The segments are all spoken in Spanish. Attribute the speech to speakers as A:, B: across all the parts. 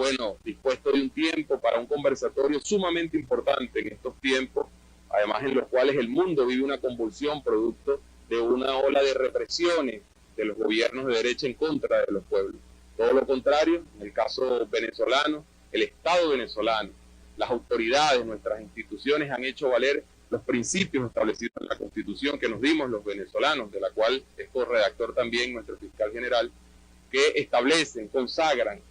A: bueno, dispuesto de un tiempo para un conversatorio sumamente importante en estos tiempos, además en los cuales el mundo vive una convulsión producto de una ola de represiones de los gobiernos de derecha en contra de los pueblos. Todo lo contrario, en el caso venezolano, el Estado venezolano, las autoridades, nuestras instituciones han hecho valer los principios establecidos en la Constitución que nos dimos los venezolanos, de la cual es corredactor también nuestro fiscal general, que establecen, consagran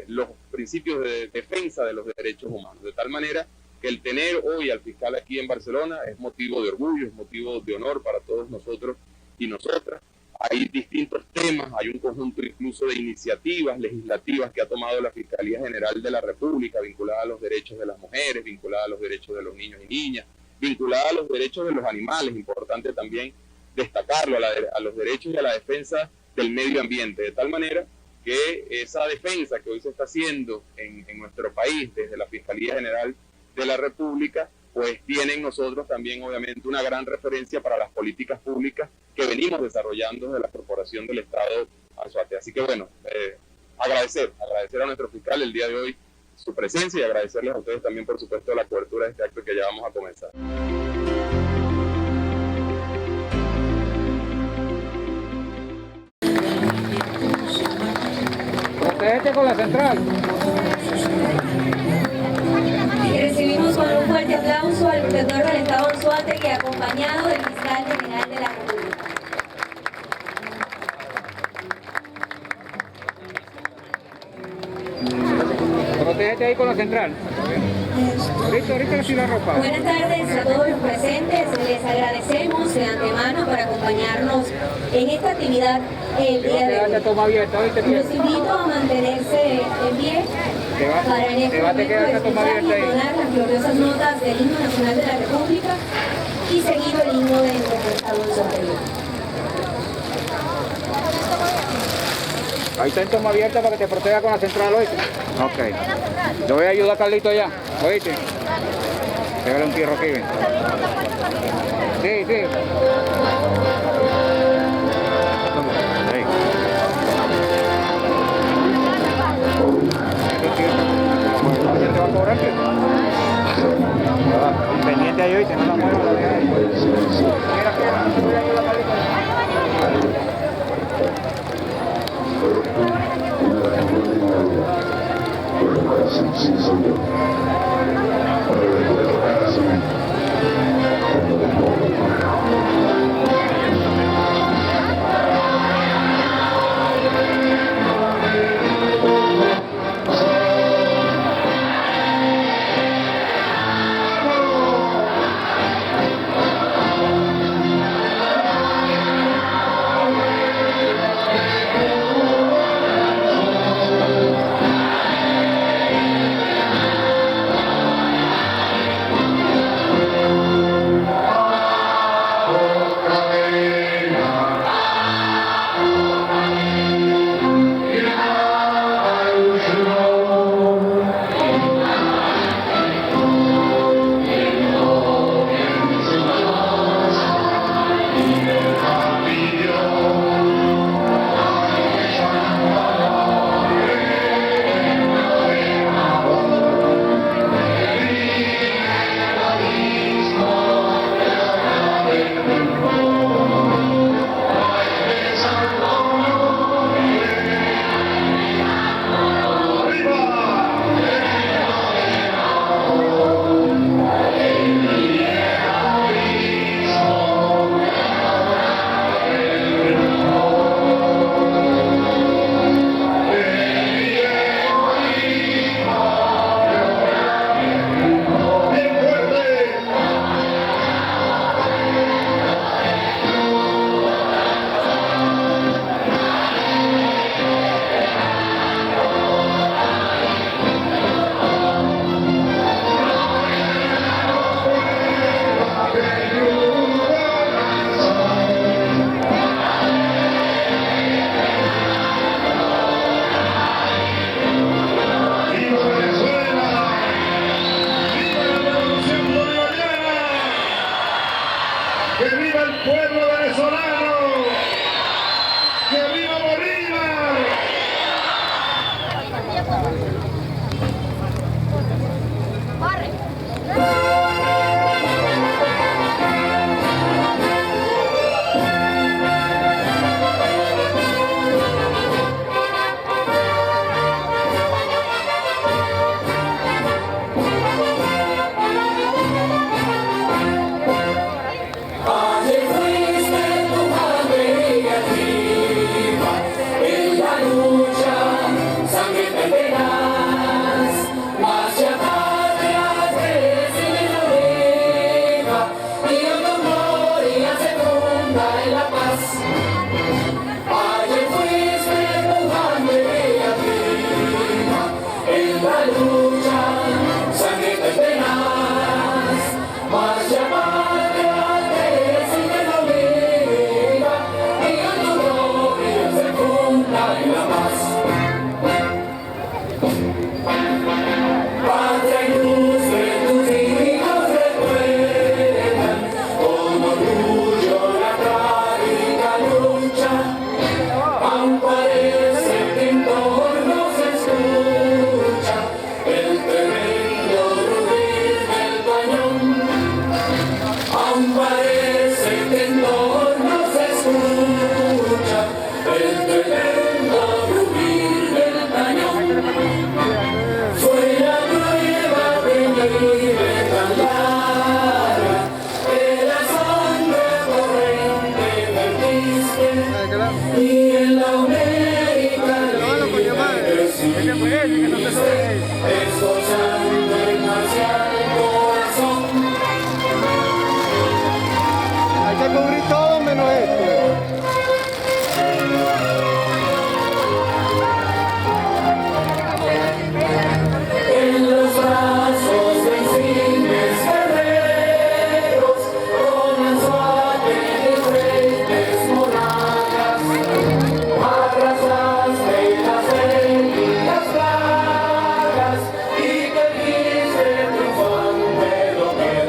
A: los principios de defensa de los derechos humanos, de tal manera que el tener hoy al fiscal aquí en Barcelona es motivo de orgullo, es motivo de honor para todos nosotros y nosotras. Hay distintos temas, hay un conjunto incluso de iniciativas legislativas que ha tomado la Fiscalía General de la República, vinculada a los derechos de las mujeres, vinculada a los derechos de los niños y niñas, vinculada a los derechos de los animales, importante también destacarlo, a los derechos y a la defensa del medio ambiente, de tal manera que esa defensa que hoy se está haciendo en nuestro país desde la Fiscalía General de la República, pues tienen nosotros también obviamente una gran referencia para las políticas públicas que venimos desarrollando desde la Corporación del Estado Anzoátegui. Así que bueno, agradecer a nuestro fiscal el día de hoy su presencia y agradecerles a ustedes también por supuesto la cobertura de este acto que ya vamos a comenzar.
B: Protégete con la central.
C: Recibimos con un fuerte aplauso al protector del Estado Anzoátegui acompañado del fiscal general de la República.
B: Protégete ahí con la central. Ahorita sí la ropa.
C: Buenas tardes a todos los presentes. Les agradecemos de antemano por acompañarnos en esta actividad el día de hoy. Los invito a mantenerse en pie para en este momento escuchar y entonar las gloriosas notas del himno nacional de la República y seguido el himno de nuestro Estado Anzoátegui.
B: Ahí está en toma abierta para que te proteja con la central, ¿oíste? Ok. Yo voy a ayudar a Carlito allá, ¿oíste? Pégale un tiro aquí, ven. Sí. ¿Te va a cobrar qué? Pendiente ahí, ¿oíste? No la muevas, la dejas ahí. Mira, yo voy a ayudar a Carlito allá.
D: Sí, soy yo.
E: Hay que cubrir todo menos esto.
F: En los brazos de insignes guerreros, con Anzoátegui de frentes monarcas, arrasaste las bélicas plagas y te viste triunfante doquier.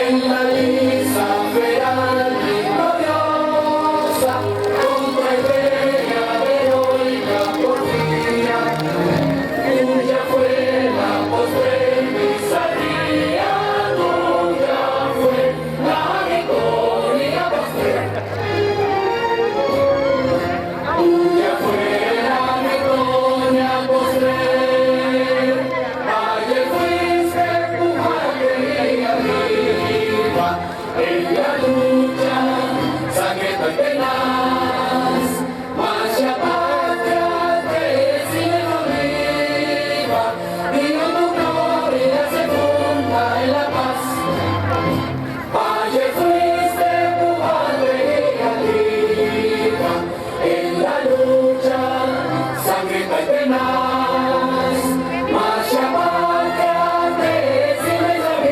F: En la lisa feral y gloriosa, contra idea de heroica porfía, tuya fue la postre bizarría, tuya fue la victoria postre. Tuya fue la victoria postre. Valle fuiste pujante y arriba, en la lucha, sangrienta y tenaz, marcha patria te sigue viva, viva tu gloria se funda en la paz. Valle fuiste pujante y arriba, en la lucha, sangrienta y tenaz, marcha patria te sigue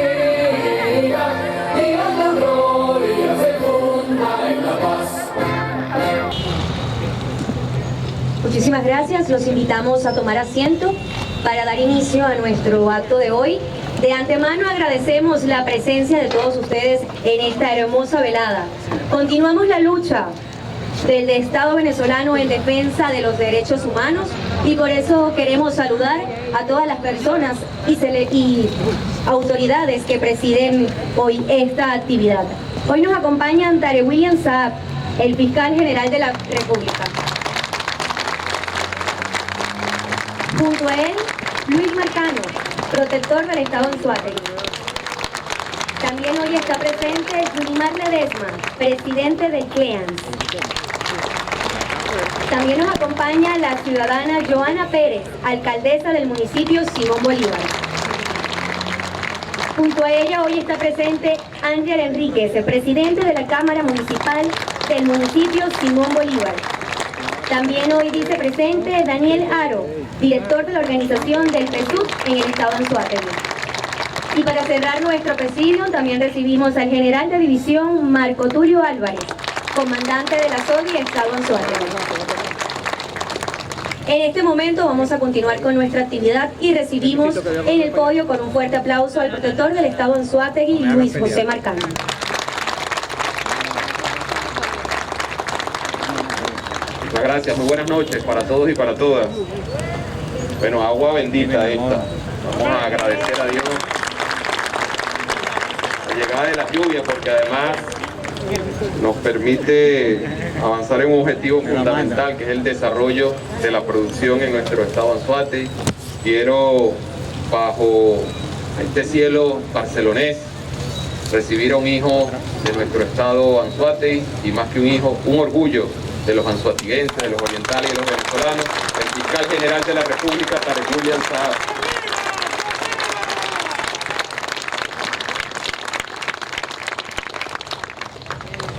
F: viva, viva tu gloria se funda en la paz.
C: Muchísimas gracias, los invitamos a tomar asiento para dar inicio a nuestro acto de hoy. De antemano agradecemos la presencia de todos ustedes en esta hermosa velada. Continuamos la lucha del Estado venezolano en defensa de los derechos humanos y por eso queremos saludar a todas las personas y autoridades que presiden hoy esta actividad. Hoy nos acompañan Tarek William Saab, el fiscal general de la República. Junto a él, Luis Marcano, protector del Estado Anzoátegui. También hoy está presente Yulimar Ledesma, presidente del CLEANS. También nos acompaña la ciudadana Joana Pérez, alcaldesa del municipio Simón Bolívar. Junto a ella hoy está presente Ángel Enríquez, el presidente de la Cámara Municipal del municipio Simón Bolívar. También hoy dice presente Daniel Aro, director de la organización del PSUV en el Estado Anzoátegui. Y para cerrar nuestro presidio también recibimos al general de división Marco Tulio Álvarez, comandante de la SODI Estado Anzoátegui. En este momento vamos a continuar con nuestra actividad y recibimos en el podio con un fuerte aplauso al protector del Estado Anzoátegui, Luis José Marcano.
A: Muchas gracias, muy buenas noches para todos y para todas. Bueno, agua bendita esta. Vamos a agradecer a Dios la llegada de las lluvias porque además nos permite avanzar en un objetivo fundamental que es el desarrollo de la producción en nuestro estado Anzoátegui. Quiero, bajo este cielo barcelonés, recibir a un hijo de nuestro estado Anzoátegui y más que un hijo, un orgullo de los anzoatiguenses, de los orientales y los venezolanos, el fiscal general de la República, Tarek William Saab.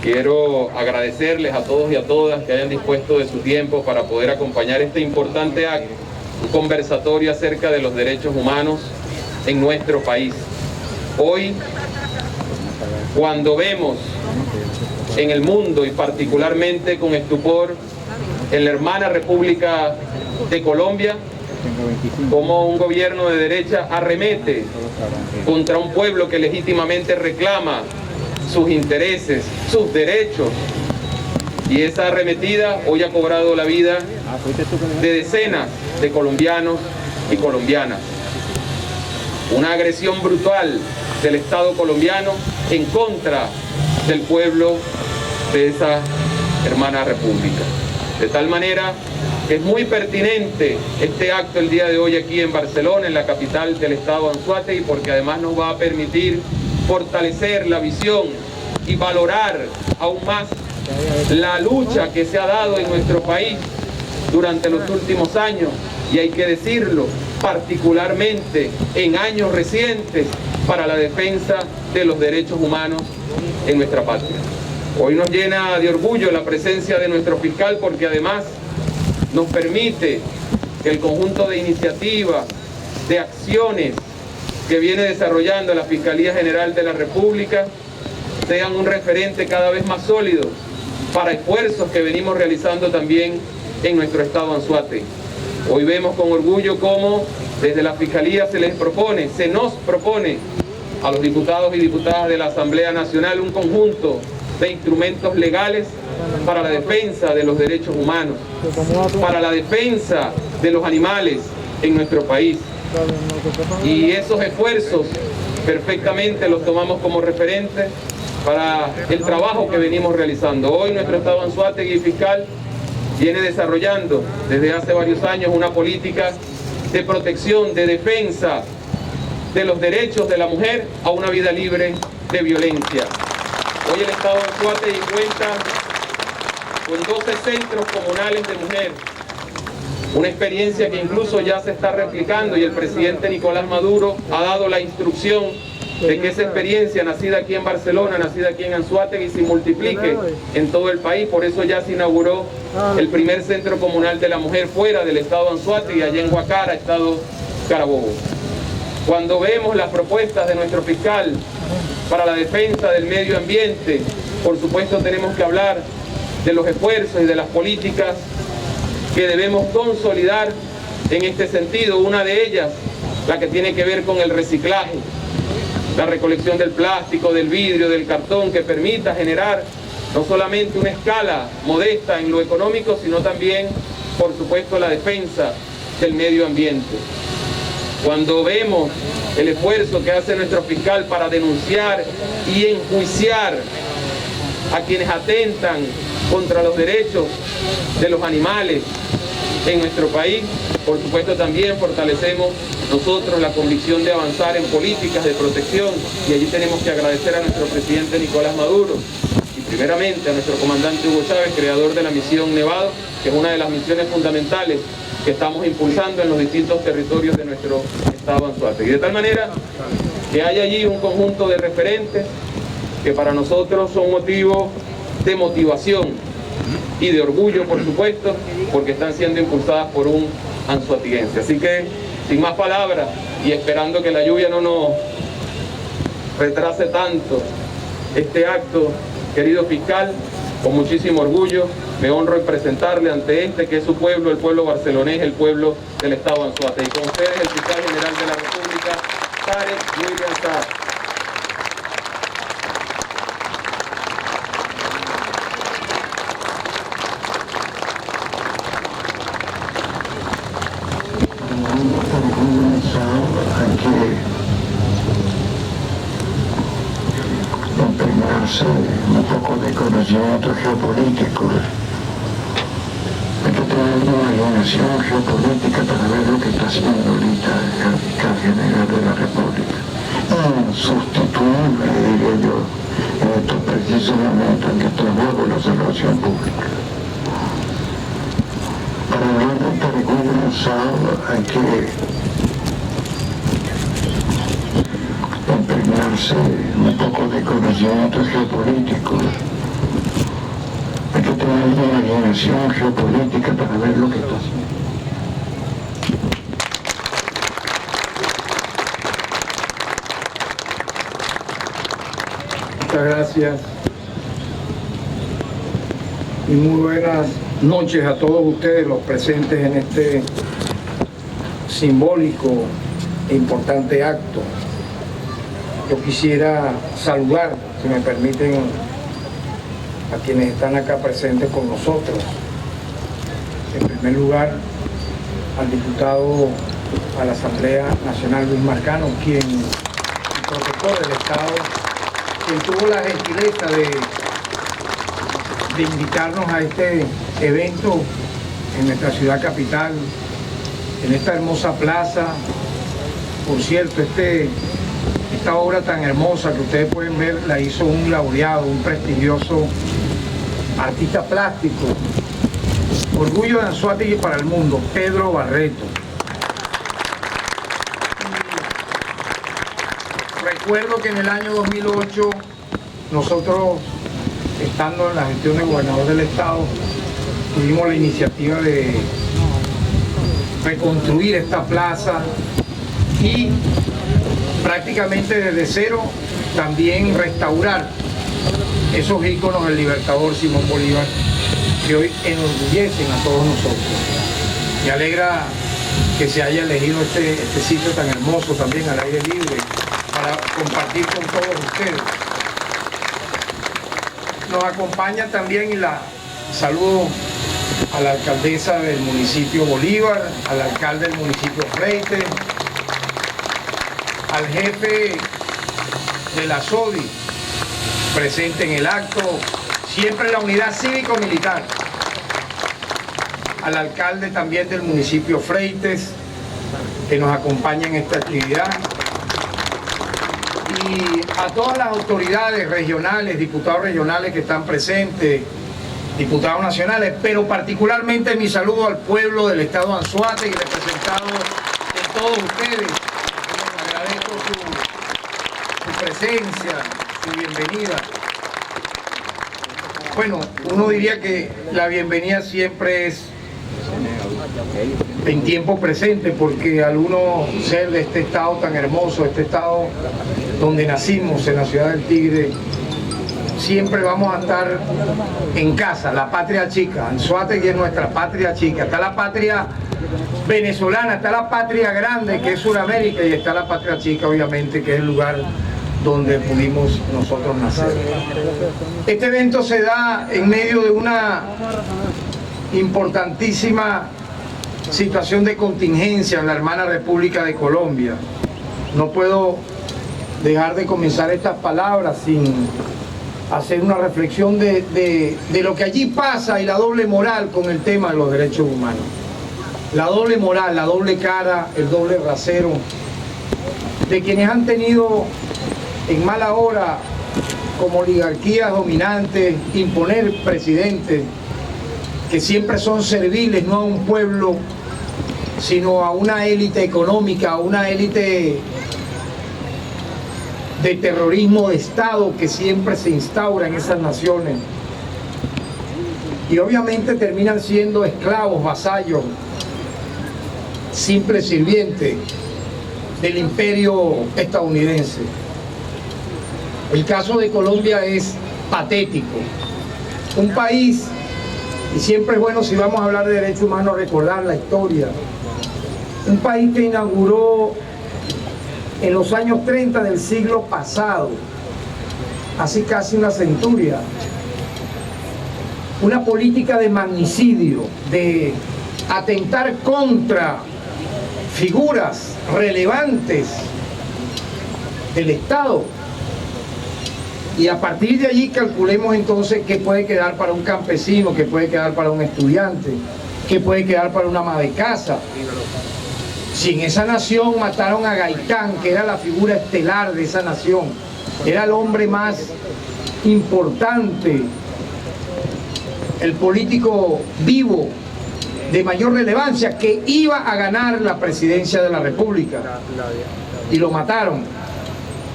A: Quiero agradecerles a todos y a todas que hayan dispuesto de su tiempo para poder acompañar este importante acto, un conversatorio acerca de los derechos humanos en nuestro país. Hoy, cuando vemos en el mundo y particularmente con estupor en la hermana República de Colombia, como un gobierno de derecha arremete contra un pueblo que legítimamente reclama sus intereses, sus derechos, y esa arremetida hoy ha cobrado la vida de decenas de colombianos y colombianas. Una agresión brutal del Estado colombiano en contra del pueblo de esa hermana república. De tal manera que es muy pertinente este acto el día de hoy aquí en Barcelona, en la capital del estado Anzoátegui, porque además nos va a permitir fortalecer la visión y valorar aún más la lucha que se ha dado en nuestro país durante los últimos años
G: y hay que decirlo, particularmente en años recientes, para la defensa de los derechos humanos en nuestra patria. Hoy nos llena de orgullo la presencia de nuestro fiscal, porque además nos permite que el conjunto de iniciativas, de acciones que viene desarrollando la Fiscalía General de la República sean un referente cada vez más sólido para esfuerzos que venimos realizando también en nuestro estado Anzoátegui. Hoy vemos con orgullo cómo desde la Fiscalía se nos propone a los diputados y diputadas de la Asamblea Nacional un conjunto de instrumentos legales para la defensa de los derechos humanos, para la defensa de los animales en nuestro país. Y esos esfuerzos perfectamente los tomamos como referente para el trabajo que venimos realizando. Hoy nuestro estado Anzoátegui fiscal viene desarrollando desde hace varios años una política de protección, de defensa de los derechos de la mujer a una vida libre de violencia. Hoy el estado de Anzoátegui cuenta con 12 centros comunales de mujer, una experiencia que incluso ya se está replicando, y el presidente Nicolás Maduro ha dado la instrucción de que esa experiencia nacida aquí en Barcelona, nacida aquí en Anzoátegui, se multiplique en todo el país. Por eso ya se inauguró el primer centro comunal de la mujer fuera del estado de Anzoátegui, allá en Guacara, estado Carabobo. Cuando vemos las propuestas de nuestro fiscal para la defensa del medio ambiente, por supuesto tenemos que hablar de los esfuerzos y de las políticas que debemos consolidar en este sentido. Una de ellas, la que tiene que ver con el reciclaje, la recolección del plástico, del vidrio, del cartón, que permita generar no solamente una escala modesta en lo económico, sino también, por supuesto, la defensa del medio ambiente. Cuando vemos el esfuerzo que hace nuestro fiscal para denunciar y enjuiciar a quienes atentan contra los derechos de los animales en nuestro país, por supuesto también fortalecemos nosotros la convicción de avanzar en políticas de protección, y allí tenemos que agradecer a nuestro presidente Nicolás Maduro y primeramente a nuestro comandante Hugo Chávez, creador de la misión Nevado, que es una de las misiones fundamentales que estamos impulsando en los distintos territorios de nuestro estado Anzoátegui. De tal manera que hay allí un conjunto de referentes que para nosotros son motivo de motivación y de orgullo, por supuesto, porque están siendo impulsadas por un anzoatiguense. Así que, sin más palabras, y esperando que la lluvia no nos retrase tanto este acto, querido fiscal, con muchísimo orgullo me honro en presentarle ante este que es su pueblo, el pueblo barcelonés, el pueblo del estado Anzoátegui. Con ustedes el fiscal general de la República, Tarek William Saab.
D: Un poco de conocimiento geopolítico. Hay que tener una imaginación geopolítica para ver lo que está haciendo ahorita el fiscal general de la República. Insustituible, diría yo, en estos precisos momentos en que trabajo la salvación pública. Para hablar de Tarek William Saab hay que impregnarse un poco de conocimiento geopolítico. Hay que tener una imaginación geopolítica para ver lo que está haciendo.
E: Muchas gracias y muy buenas noches a todos ustedes, los presentes en este simbólico e importante acto. Yo quisiera saludar, si me permiten, a quienes están acá presentes con nosotros. En primer lugar, al diputado a la Asamblea Nacional Luis Marcano, quien, el protector del Estado, quien tuvo la gentileza de invitarnos a este evento en nuestra ciudad capital, en esta hermosa plaza. Por cierto, esta obra tan hermosa que ustedes pueden ver la hizo un laureado, un prestigioso artista plástico, orgullo de Anzoátegui para el mundo, Pedro Barreto. Recuerdo que en el año 2008 nosotros, estando en la gestión de gobernador del estado, tuvimos la iniciativa de reconstruir esta plaza y prácticamente desde cero también restaurar esos íconos del libertador Simón Bolívar que hoy enorgullecen a todos nosotros. Me alegra que se haya elegido este sitio tan hermoso también al aire libre para compartir con todos ustedes. Nos acompaña también y la saludo a la alcaldesa del municipio Bolívar, al alcalde del municipio Freites, al jefe de la SODI, presente en el acto, siempre la unidad cívico-militar, al alcalde también del municipio Freites, que nos acompaña en esta actividad, y a todas las autoridades regionales, diputados regionales que están presentes, diputados nacionales, pero particularmente mi saludo al pueblo del estado de Anzoátegui, representado de todos ustedes. Les agradezco su presencia, su bienvenida. Bueno, uno diría que la bienvenida siempre es en tiempo presente, porque al uno ser de este estado tan hermoso, este estado donde nacimos, en la ciudad del Tigre, siempre vamos a estar en casa, la patria chica. Anzoátegui es nuestra patria chica. Está la patria venezolana, está la patria grande, que es Sudamérica, y está la patria chica, obviamente, que es el lugar donde pudimos nosotros nacer. Este evento se da en medio de una importantísima situación de contingencia en la hermana República de Colombia. No puedo dejar de comenzar estas palabras sin hacer una reflexión de lo que allí pasa y la doble moral con el tema de los derechos humanos. La doble moral, la doble cara, el doble rasero de quienes han tenido en mala hora como oligarquías dominantes imponer presidentes que siempre son serviles no a un pueblo sino a una élite económica, a una élite de terrorismo de Estado que siempre se instaura en esas naciones, y obviamente terminan siendo esclavos, vasallos, simples sirvientes del imperio estadounidense. El caso de Colombia es patético. Un país, y siempre es bueno si vamos a hablar de derechos humanos recordar la historia, un país que inauguró en los años 30 del siglo pasado, así casi una centuria, una política de magnicidio, de atentar contra figuras relevantes del Estado. Y a partir de allí calculemos entonces qué puede quedar para un campesino, qué puede quedar para un estudiante, qué puede quedar para una ama de casa. Si en esa nación mataron a Gaitán, que era la figura estelar de esa nación, era el hombre más importante, el político vivo de mayor relevancia, que iba a ganar la presidencia de la República, y lo mataron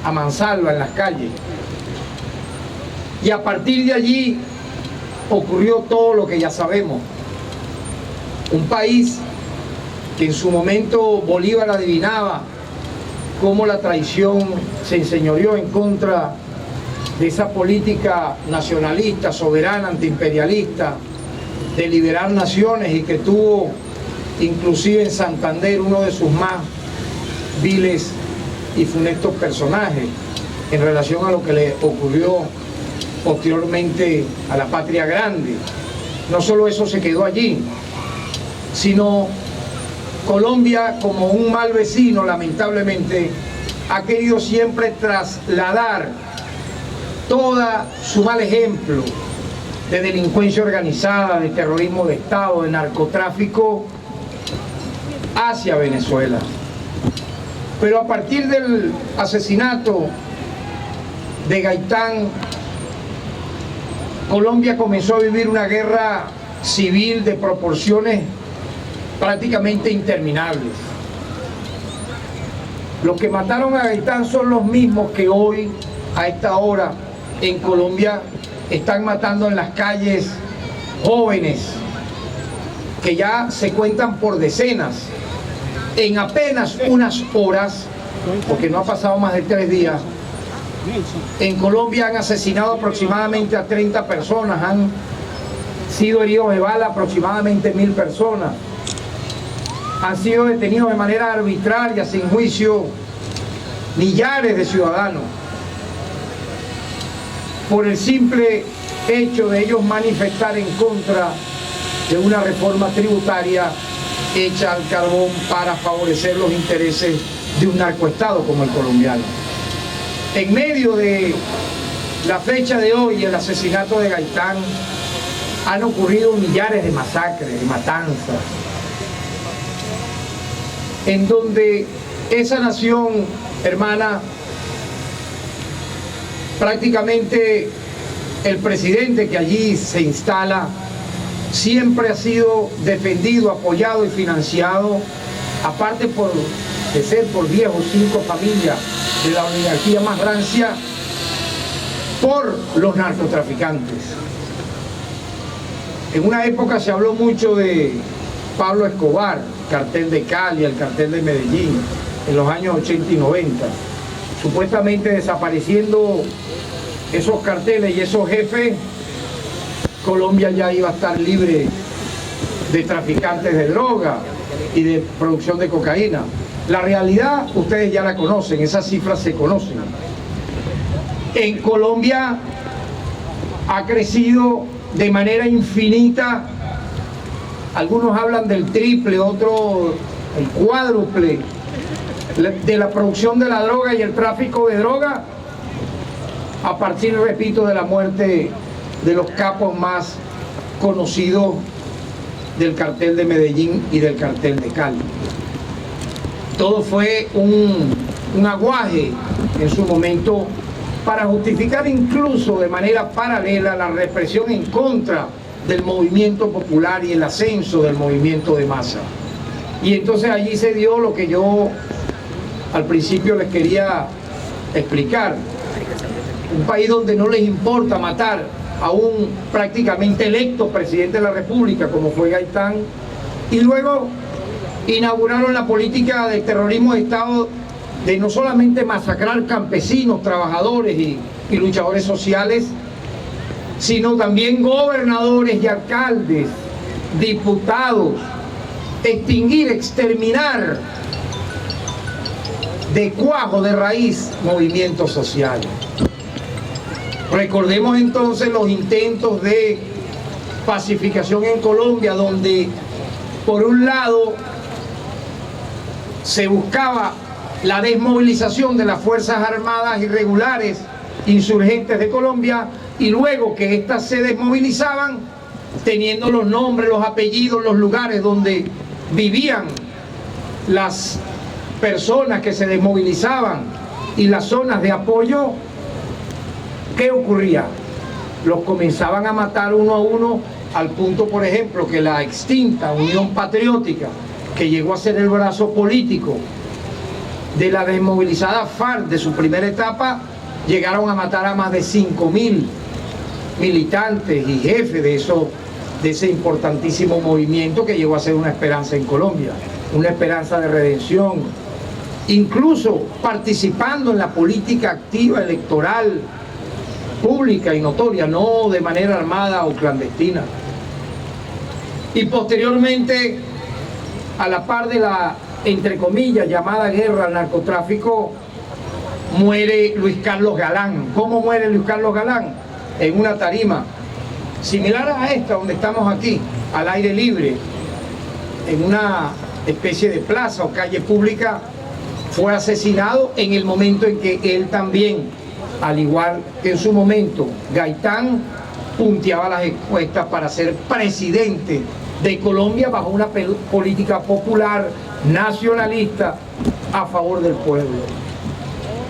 E: a mansalva en las calles. Y a partir de allí ocurrió todo lo que ya sabemos. Un país que en su momento Bolívar adivinaba cómo la traición se enseñoreó en contra de esa política nacionalista, soberana, antiimperialista, de liberar naciones, y que tuvo inclusive en Santander uno de sus más viles y funestos personajes en relación a lo que le ocurrió posteriormente a la Patria Grande. No solo eso se quedó allí, sino Colombia, como un mal vecino, lamentablemente, ha querido siempre trasladar todo su mal ejemplo de delincuencia organizada, de terrorismo de Estado, de narcotráfico, hacia Venezuela. Pero a partir del asesinato de Gaitán, Colombia comenzó a vivir una guerra civil de proporciones prácticamente interminables. Los que mataron a Gaitán son los mismos que hoy, a esta hora, en Colombia, están matando en las calles jóvenes, que ya se cuentan por decenas. En apenas unas horas, porque no ha pasado más de 3 días, en Colombia han asesinado aproximadamente a 30 personas, han sido heridos de bala aproximadamente 1000 personas, han sido detenidos de manera arbitraria, sin juicio, millares de ciudadanos, por el simple hecho de ellos manifestar en contra de una reforma tributaria hecha al carbón para favorecer los intereses de un narcoestado como el colombiano. En medio de la fecha de hoy, el asesinato de Gaitán, han ocurrido millares de masacres, de matanzas, en donde esa nación, hermana, prácticamente el presidente que allí se instala siempre ha sido defendido, apoyado y financiado, aparte de ser por 10 o 5 familias de la oligarquía más rancia, por los narcotraficantes. En una época se habló mucho de Pablo Escobar, cartel de Cali, el cartel de Medellín, en los años 80 y 90, supuestamente desapareciendo esos carteles y esos jefes, Colombia ya iba a estar libre de traficantes de droga y de producción de cocaína. La realidad ustedes ya la conocen, esas cifras se conocen. En Colombia ha crecido de manera infinita, algunos hablan del triple, otros el cuádruple, de la producción de la droga y el tráfico de droga, a partir, repito, de la muerte de los capos más conocidos del cartel de Medellín y del cartel de Cali. Todo fue un aguaje en su momento para justificar incluso de manera paralela la represión en contra del movimiento popular y el ascenso del movimiento de masa. Y entonces allí se dio lo que yo al principio les quería explicar. Un país donde no les importa matar a un prácticamente electo presidente de la República como fue Gaitán, y luego inauguraron la política de terrorismo de Estado, de no solamente masacrar campesinos, trabajadores y luchadores sociales, sino también gobernadores y alcaldes, diputados, extinguir, exterminar de cuajo, de raíz, movimientos sociales. Recordemos entonces los intentos de pacificación en Colombia, donde por un lado se buscaba la desmovilización de las Fuerzas Armadas irregulares insurgentes de Colombia, y luego que éstas se desmovilizaban, teniendo los nombres, los apellidos, los lugares donde vivían las personas que se desmovilizaban y las zonas de apoyo, ¿qué ocurría? Los comenzaban a matar uno a uno, al punto, por ejemplo, que la extinta Unión Patriótica, que llegó a ser el brazo político de la desmovilizada FARC de su primera etapa, llegaron a matar a más de 5.000 militantes y jefes de ese importantísimo movimiento que llegó a ser una esperanza en Colombia, una esperanza de redención, incluso participando en la política activa electoral pública y notoria, no de manera armada o clandestina. Y posteriormente, a la par de la, entre comillas, llamada guerra al narcotráfico, muere Luis Carlos Galán. ¿Cómo muere Luis Carlos Galán? En una tarima similar a esta donde estamos aquí, al aire libre, en una especie de plaza o calle pública. Fue asesinado en el momento en que él también, al igual que en su momento Gaitán, punteaba las encuestas para ser presidente de Colombia bajo una política popular, nacionalista, a favor del pueblo.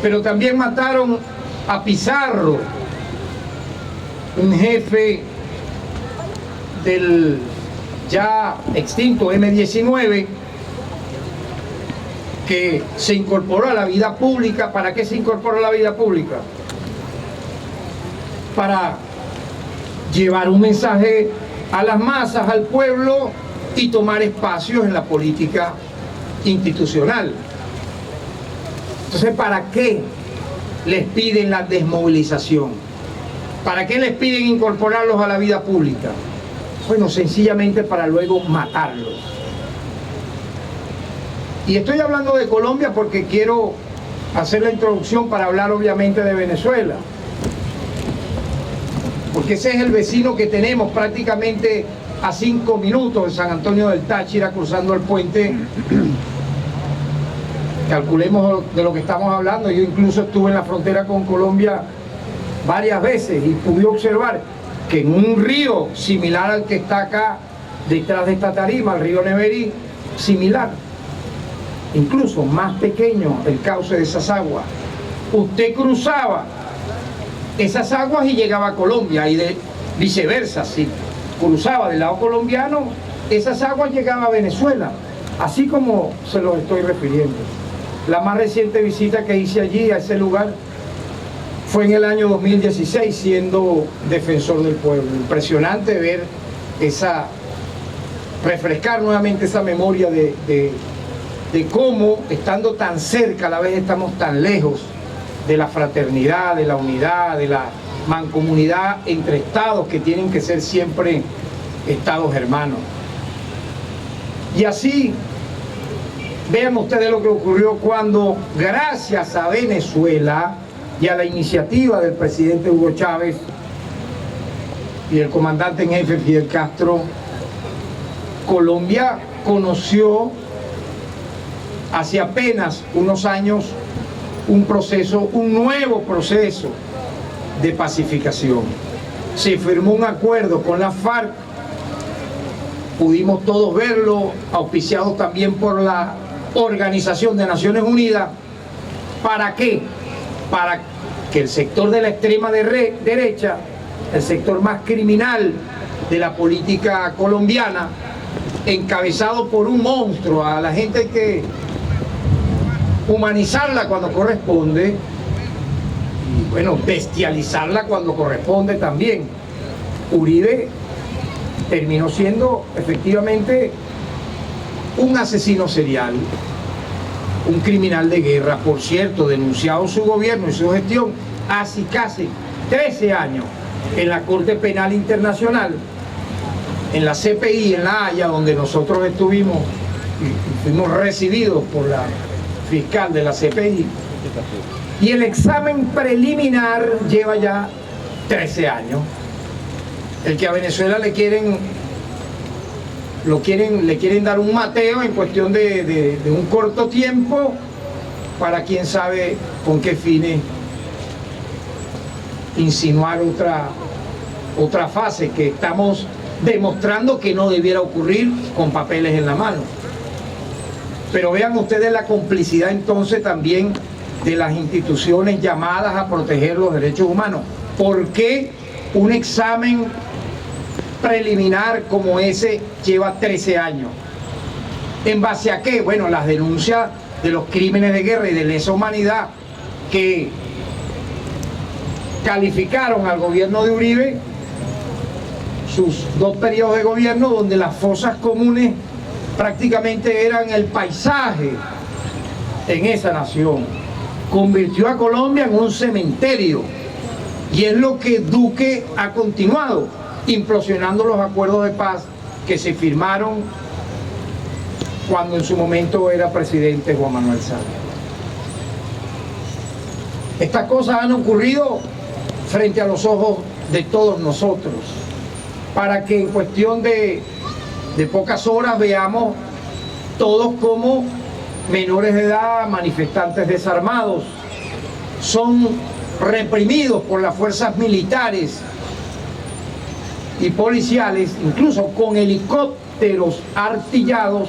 E: Pero también mataron a Pizarro, un jefe del ya extinto M-19, que se incorporó a la vida pública. ¿Para qué se incorporó a la vida pública? Para llevar un mensaje a las masas, al pueblo, y tomar espacios en la política institucional. Entonces, ¿para qué les piden la desmovilización? ¿Para qué les piden incorporarlos a la vida pública? Bueno, sencillamente para luego matarlos. Y estoy hablando de Colombia porque quiero hacer la introducción para hablar obviamente de Venezuela. Porque ese es el vecino que tenemos prácticamente a 5 minutos de San Antonio del Táchira, cruzando el puente. Calculemos de lo que estamos hablando. Yo incluso estuve en la frontera con Colombia varias veces y pude observar que en un río similar al que está acá detrás de esta tarima, el río Neverí, similar, incluso más pequeño el cauce de esas aguas, usted cruzaba esas aguas y llegaba a Colombia, y de viceversa, si cruzaba del lado colombiano, esas aguas llegaban a Venezuela, así como se los estoy refiriendo. La más reciente visita que hice allí, a ese lugar, fue en el año 2016, siendo defensor del pueblo. Impresionante ver refrescar nuevamente esa memoria de cómo, estando tan cerca, a la vez estamos tan lejos de la fraternidad, de la unidad, de la mancomunidad entre estados que tienen que ser siempre estados hermanos. Y así, vean ustedes lo que ocurrió cuando, gracias a Venezuela y a la iniciativa del presidente Hugo Chávez y el comandante en jefe Fidel Castro, Colombia conoció hace apenas unos años un nuevo proceso de pacificación. Se firmó un acuerdo con la FARC, pudimos todos verlo, auspiciado también por la Organización de Naciones Unidas. ¿Para qué? Para que el sector de la extrema derecha, el sector más criminal de la política colombiana, encabezado por un monstruo, a la gente hay que humanizarla cuando corresponde, y bueno, bestializarla cuando corresponde también. Uribe terminó siendo efectivamente un asesino serial, un criminal de guerra, por cierto, denunciado su gobierno y su gestión hace casi 13 años en la Corte Penal Internacional, en la CPI, en La Haya, donde nosotros estuvimos y fuimos recibidos por la fiscal de la CPI. Y el examen preliminar lleva ya 13 años. El que a Venezuela le quieren dar un mateo en cuestión de un corto tiempo, para quién sabe con qué fines insinuar otra fase que estamos demostrando que no debiera ocurrir con papeles en la mano. Pero vean ustedes la complicidad entonces también de las instituciones llamadas a proteger los derechos humanos. ¿Por qué un examen preliminar como ese lleva 13 años? ¿En base a qué? Bueno, las denuncias de los crímenes de guerra y de lesa humanidad que calificaron al gobierno de Uribe, sus 2 periodos de gobierno, donde las fosas comunes prácticamente eran el paisaje en esa nación. Convirtió a Colombia en un cementerio, y es lo que Duque ha continuado, implosionando los acuerdos de paz que se firmaron cuando en su momento era presidente Juan Manuel Santos. Estas cosas han ocurrido frente a los ojos de todos nosotros, para que en cuestión de pocas horas veamos todos como menores de edad, manifestantes desarmados, son reprimidos por las fuerzas militares y policiales, incluso con helicópteros artillados,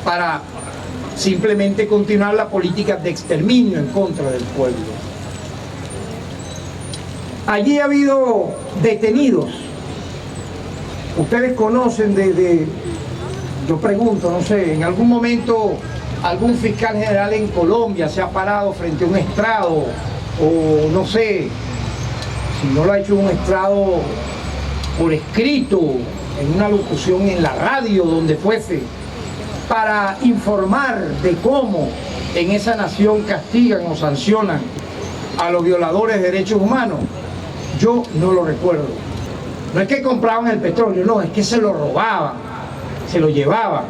E: para simplemente continuar la política de exterminio en contra del pueblo. Allí ha habido detenidos. Ustedes conocen yo pregunto, no sé, en algún momento algún fiscal general en Colombia se ha parado frente a un estrado, o no sé, si no lo ha hecho un estrado por escrito, en una locución en la radio, donde fuese, para informar de cómo en esa nación castigan o sancionan a los violadores de derechos humanos, yo no lo recuerdo. No es que compraban el petróleo, no, es que se lo robaban, se lo llevaban.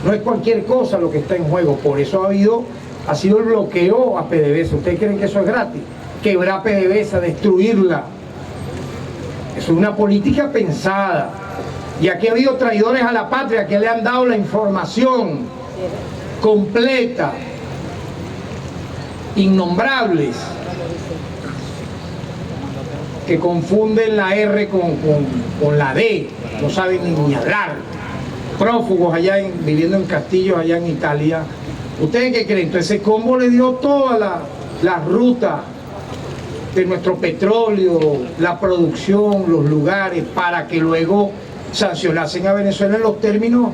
E: No es cualquier cosa lo que está en juego, por eso ha sido el bloqueo a PDVSA. ¿Ustedes creen que eso es gratis? Quebrar PDVSA, destruirla. Eso es una política pensada. Y aquí ha habido traidores a la patria que le han dado la información completa, innombrables, que confunden la R con la D, no saben ni hablar. Prófugos allá viviendo en castillos allá en Italia. ¿Ustedes qué creen? Entonces ese combo le dio toda la ruta de nuestro petróleo, la producción, los lugares, para que luego sancionasen a Venezuela en los términos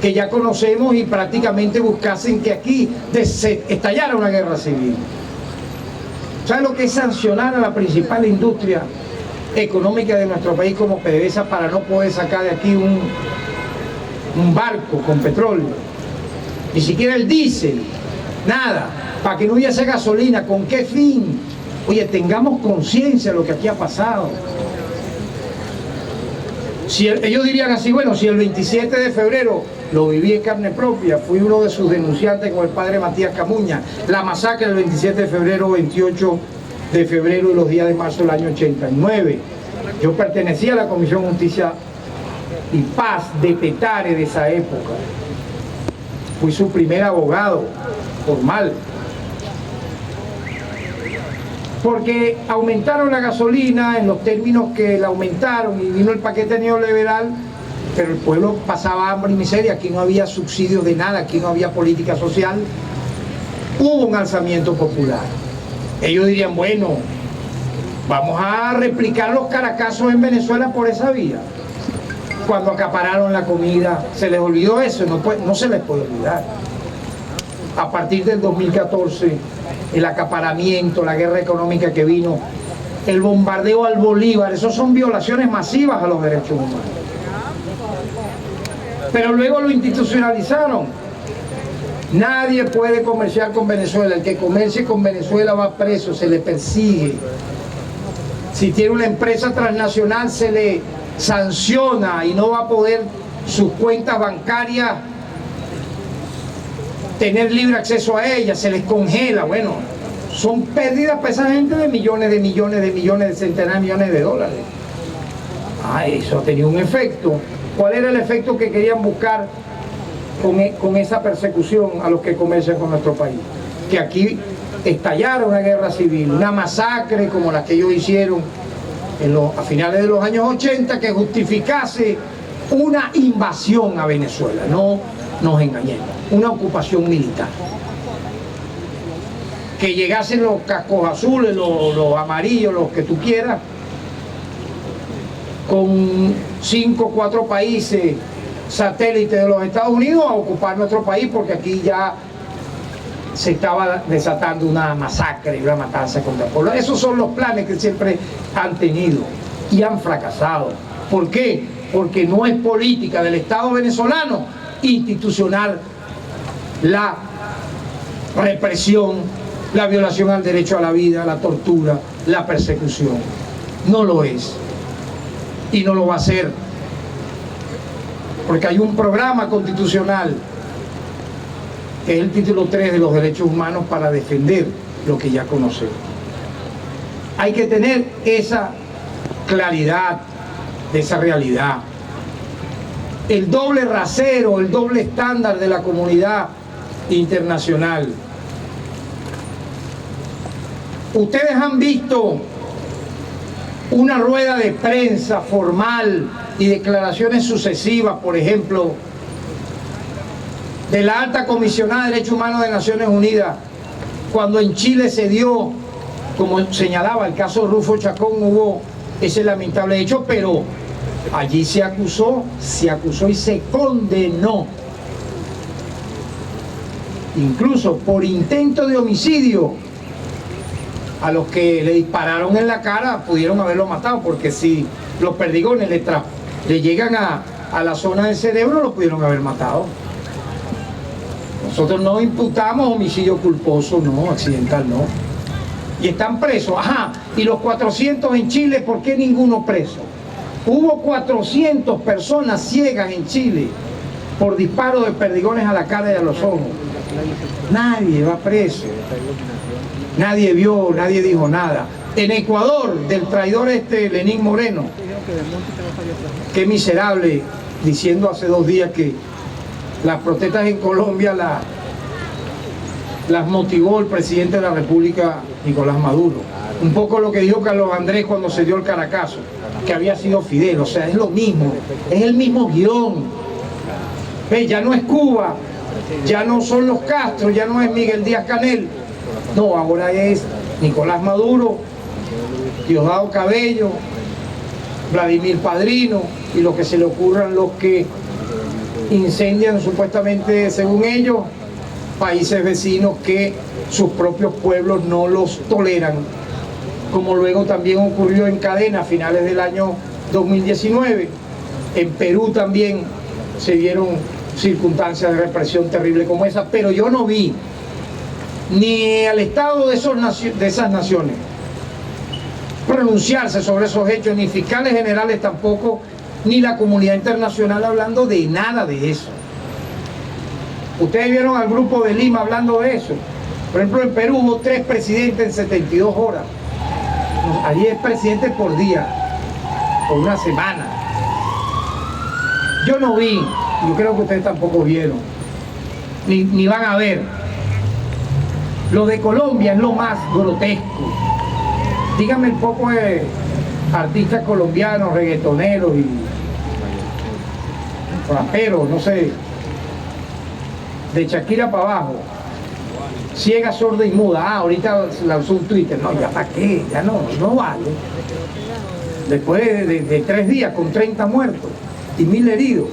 E: que ya conocemos y prácticamente buscasen que aquí estallara una guerra civil. ¿Sabe lo que es sancionar a la principal industria económica de nuestro país como PDVSA para no poder sacar de aquí un barco con petróleo? Ni siquiera el diésel, nada, para que no hubiese gasolina. ¿Con qué fin? Oye, tengamos conciencia de lo que aquí ha pasado. Si ellos dirían así, bueno, si el 27 de febrero lo viví en carne propia, fui uno de sus denunciantes con el padre Matías Camuña, la masacre del 27 de febrero, 28 de febrero y los días de marzo del año 89. Yo pertenecía a la Comisión Justicia y Paz de Petare de esa época. Fui su primer abogado formal. Porque aumentaron la gasolina en los términos que la aumentaron y vino el paquete neoliberal, pero el pueblo pasaba hambre y miseria. Aquí no había subsidios de nada, aquí no había política social. Hubo un alzamiento popular. Ellos dirían, bueno, vamos a replicar los caracazos en Venezuela por esa vía. Cuando acapararon la comida, se les olvidó eso, no se les puede olvidar. A partir del 2014, el acaparamiento, la guerra económica que vino, el bombardeo al Bolívar, eso son violaciones masivas a los derechos humanos. Pero luego lo institucionalizaron. Nadie puede comerciar con Venezuela. El que comercie con Venezuela va preso, se le persigue. Si tiene una empresa transnacional se le sanciona y no va a poder sus cuentas bancarias tener libre acceso a ellas, se les congela. Bueno, son pérdidas para esa gente de millones, de centenares de millones de dólares. Eso ha tenido un efecto. ¿Cuál era el efecto que querían buscar con esa persecución a los que comercian con nuestro país? Que aquí estallara una guerra civil, una masacre como la que ellos hicieron a finales de los años 80, que justificase una invasión a Venezuela. No nos engañemos, una ocupación militar. Que llegasen los cascos azules, los amarillos, los que tú quieras, con 5 o 4 países satélites de los Estados Unidos a ocupar nuestro país, porque aquí ya se estaba desatando una masacre y una matanza contra el pueblo. Esos son los planes que siempre han tenido y han fracasado. ¿Por qué? Porque no es política del Estado venezolano institucional la represión, la violación al derecho a la vida, la tortura, la persecución. No lo es. Y no lo va a hacer. Porque hay un programa constitucional, que es el título 3 de los derechos humanos, para defender lo que ya conocemos. Hay que tener esa claridad de esa realidad. El doble rasero, el doble estándar de la comunidad internacional. Ustedes han visto una rueda de prensa formal y declaraciones sucesivas, por ejemplo, de la alta comisionada de Derechos Humanos de Naciones Unidas, cuando en Chile se dio, como señalaba el caso Rufo Chacón, hubo ese lamentable hecho, pero allí se acusó y se condenó incluso por intento de homicidio, a los que le dispararon en la cara pudieron haberlo matado, porque si los perdigones le llegan a la zona del cerebro, lo pudieron haber matado. Nosotros no imputamos homicidio culposo, no, accidental no. Y están presos, ajá, y los 400 en Chile, ¿por qué ninguno preso? Hubo 400 personas ciegas en Chile por disparos de perdigones a la cara y a los ojos. Nadie va preso. Nadie vio, nadie dijo nada. En Ecuador, del traidor Lenín Moreno, qué miserable, diciendo hace 2 días que las protestas en Colombia las motivó el presidente de la República, Nicolás Maduro. Un poco lo que dijo Carlos Andrés cuando se dio el Caracazo, que había sido Fidel. O sea, es lo mismo, es el mismo guión. Ya no es Cuba, ya no son los Castro, ya no es Miguel Díaz-Canel. No, ahora es Nicolás Maduro, Diosdado Cabello, Vladimir Padrino y lo que se le ocurran los que incendian supuestamente, según ellos, países vecinos que sus propios pueblos no los toleran, como luego también ocurrió en Cadena a finales del año 2019. En Perú también se dieron circunstancias de represión terrible como esa, pero yo no vi ni al Estado de esas naciones pronunciarse sobre esos hechos, ni fiscales generales tampoco, ni la comunidad internacional hablando de nada de eso. Ustedes vieron al grupo de Lima hablando de eso. Por ejemplo, en Perú hubo 3 presidentes en 72 horas. A 10 presidentes por día, por una semana. Yo no vi, yo creo que ustedes tampoco vieron, ni van a ver. Lo de Colombia es lo más grotesco. Díganme un poco de artistas colombianos, reggaetoneros y raperos, no sé, de Shakira para abajo, ciega, sorda y muda. Ahorita lanzó un Twitter, no, ya para qué, ya no vale. Después de 3 días con 30 muertos y 1000 heridos.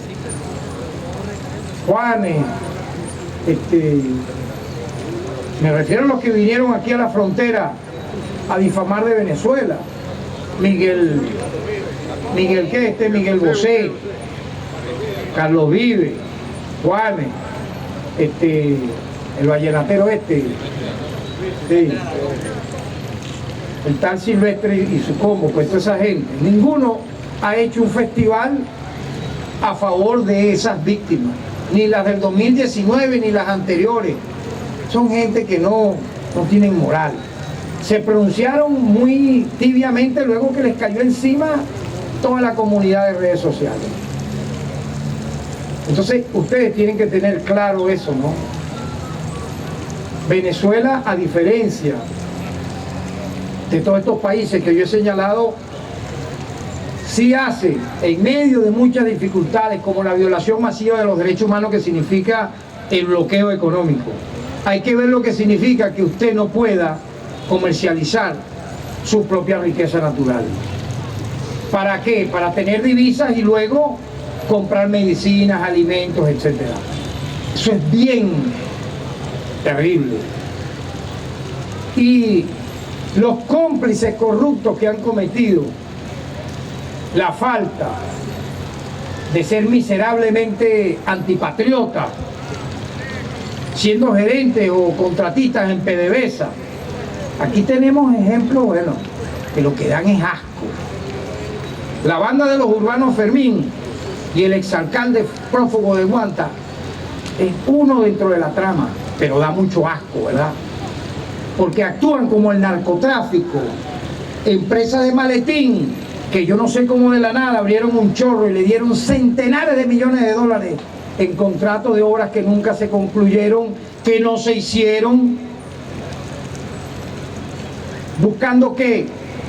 E: Juanes, me refiero a los que vinieron aquí a la frontera a difamar de Venezuela. Miguel Bosé, Carlos Vive, Juanes, el vallenatero sí, el tal Silvestre y su combo, pues toda esa gente. Ninguno ha hecho un festival a favor de esas víctimas, ni las del 2019 ni las anteriores. Son gente que no tienen moral. Se pronunciaron muy tibiamente luego que les cayó encima toda la comunidad de redes sociales. Entonces, ustedes tienen que tener claro eso, ¿no? Venezuela, a diferencia de todos estos países que yo he señalado, sí hace, en medio de muchas dificultades, como la violación masiva de los derechos humanos que significa el bloqueo económico. Hay que ver lo que significa que usted no pueda comercializar su propia riqueza natural. ¿Para qué? Para tener divisas y luego comprar medicinas, alimentos, etc. Eso es bien terrible. Y los cómplices corruptos que han cometido la falta de ser miserablemente antipatriotas, siendo gerentes o contratistas en PDVSA. Aquí tenemos ejemplos, bueno, que lo que dan es asco. La banda de los urbanos Fermín y el exalcalde prófugo de Guanta es uno dentro de la trama, pero da mucho asco, ¿verdad? Porque actúan como el narcotráfico, empresas de maletín, que yo no sé cómo de la nada abrieron un chorro y le dieron centenares de millones de dólares en contratos de obras que nunca se concluyeron, que no se hicieron, buscando que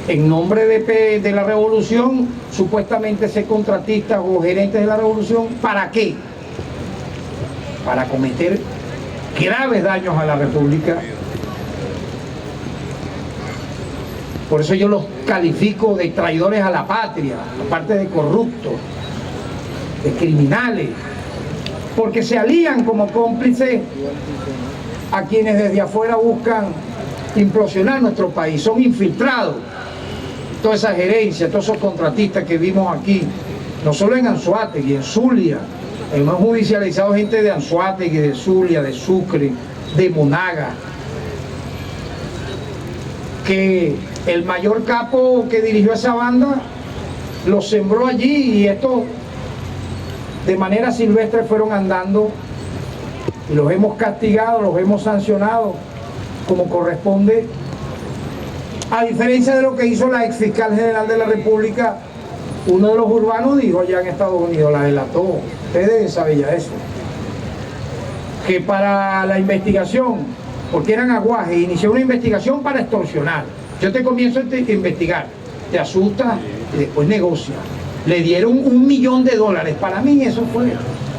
E: en nombre de la revolución supuestamente ser contratistas o gerentes de la revolución. ¿Para qué? Para cometer graves daños a la República. Por eso yo los califico de traidores a la patria, aparte de corruptos, de criminales, porque se alían como cómplices a quienes desde afuera buscan implosionar nuestro país. Son infiltrados. Toda esa gerencia, todos esos contratistas que vimos aquí, no solo en Anzoátegui, en Zulia, hemos judicializado gente de Anzoátegui, de Zulia, de Sucre, de Monaga, que el mayor capo que dirigió esa banda lo sembró allí y estos de manera silvestre fueron andando y los hemos castigado, los hemos sancionado como corresponde, a diferencia de lo que hizo la ex fiscal general de la República. Uno de los urbanos dijo allá en Estados Unidos, la delató, ustedes saben ya eso, que para la investigación, porque eran aguajes, inició una investigación para extorsionar. Yo te comienzo a investigar, te asusta y después negocia. Le dieron $1 millón. Para mí eso fue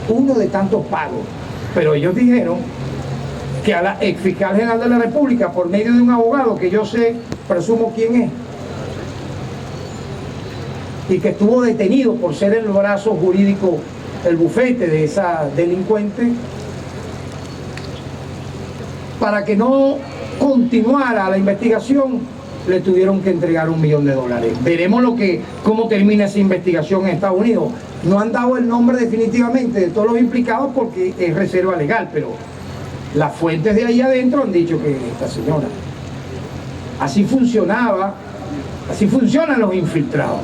E: uno de tantos pagos. Pero ellos dijeron que a la ex fiscal general de la República, por medio de un abogado que yo sé, presumo quién es, y que estuvo detenido por ser el brazo jurídico, el bufete de esa delincuente, para que no continuara la investigación, le tuvieron que entregar $1 millón. Veremos cómo termina esa investigación en Estados Unidos. No han dado el nombre definitivamente de todos los implicados porque es reserva legal, pero las fuentes de ahí adentro han dicho que esta señora. Así funcionaba, así funcionan los infiltrados.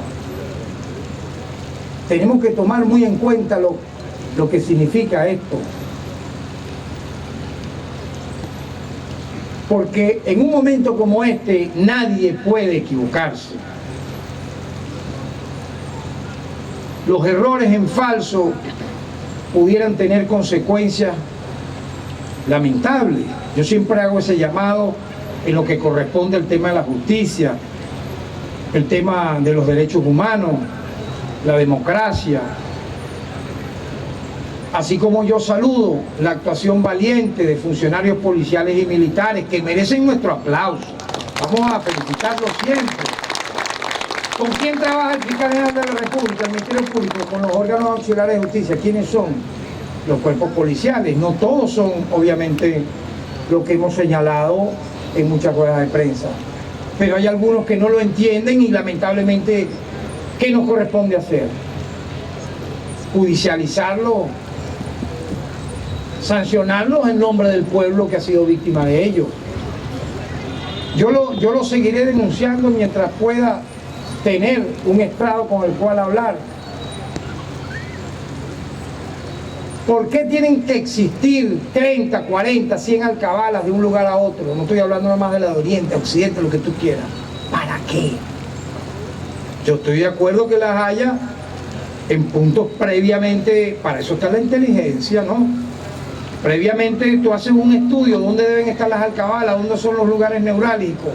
E: Tenemos que tomar muy en cuenta lo que significa esto. Porque en un momento como este nadie puede equivocarse. Los errores en falso pudieran tener consecuencias lamentables. Yo siempre hago ese llamado en lo que corresponde al tema de la justicia, el tema de los derechos humanos, la democracia. Así como yo saludo la actuación valiente de funcionarios policiales y militares que merecen nuestro aplauso. Vamos a felicitarlos siempre. ¿Con quién trabaja el fiscal general de la República, el Ministerio Público? Con los órganos auxiliares de justicia. ¿Quiénes son? Los cuerpos policiales. No todos son, obviamente, lo que hemos señalado en muchas ruedas de prensa. Pero hay algunos que no lo entienden y lamentablemente, ¿qué nos corresponde hacer? Judicializarlo, sancionarlos en nombre del pueblo que ha sido víctima de ellos. Yo lo seguiré denunciando mientras pueda tener un estrado con el cual hablar. ¿Por qué tienen que existir 30, 40, 100 alcabalas de un lugar a otro? No estoy hablando nada más de la de Oriente, Occidente, lo que tú quieras. ¿Para qué? Yo estoy de acuerdo que las haya en puntos previamente, para eso está la inteligencia, ¿no? Previamente tú haces un estudio, dónde deben estar las alcabalas, dónde son los lugares neurálgicos.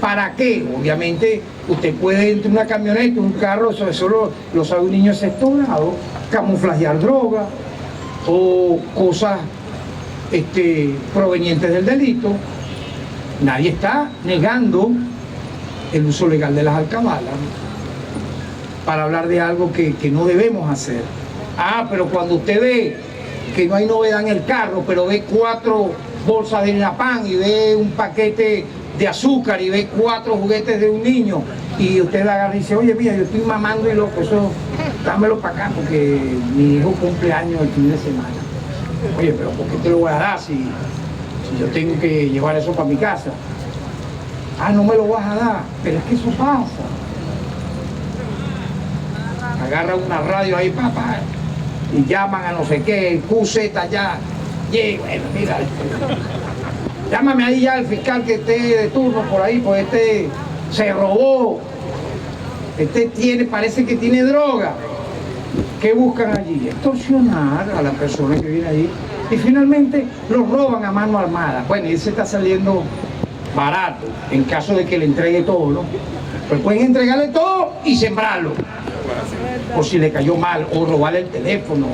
E: ¿Para qué? Obviamente usted puede entre una camioneta, un carro, eso lo sabe un niño exceptuado, camuflajear droga o cosas provenientes del delito. Nadie está negando el uso legal de las alcabalas para hablar de algo que no debemos hacer. Ah, pero cuando usted ve que no hay novedad en el carro, pero ve 4 bolsas de Napán y ve un paquete de azúcar y ve 4 juguetes de un niño y usted agarra y dice, oye, mira, yo estoy mamando y loco, eso, dámelo para acá porque mi hijo cumple años el fin de semana. Oye, pero ¿por qué te lo voy a dar si yo tengo que llevar eso para mi casa? Ah, no me lo vas a dar, pero es que eso pasa. Agarra una radio ahí, papá, y llaman a no sé qué, QZ ya, y bueno, mira, llámame ahí ya al fiscal que esté de turno por ahí, pues se robó, parece que tiene droga. ¿Qué buscan allí? Extorsionar a la persona que viene allí y finalmente los roban a mano armada. Bueno, y se está saliendo barato en caso de que le entregue todo, ¿no? Pues pueden entregarle todo y sembrarlo. O si le cayó mal, o robarle el teléfono,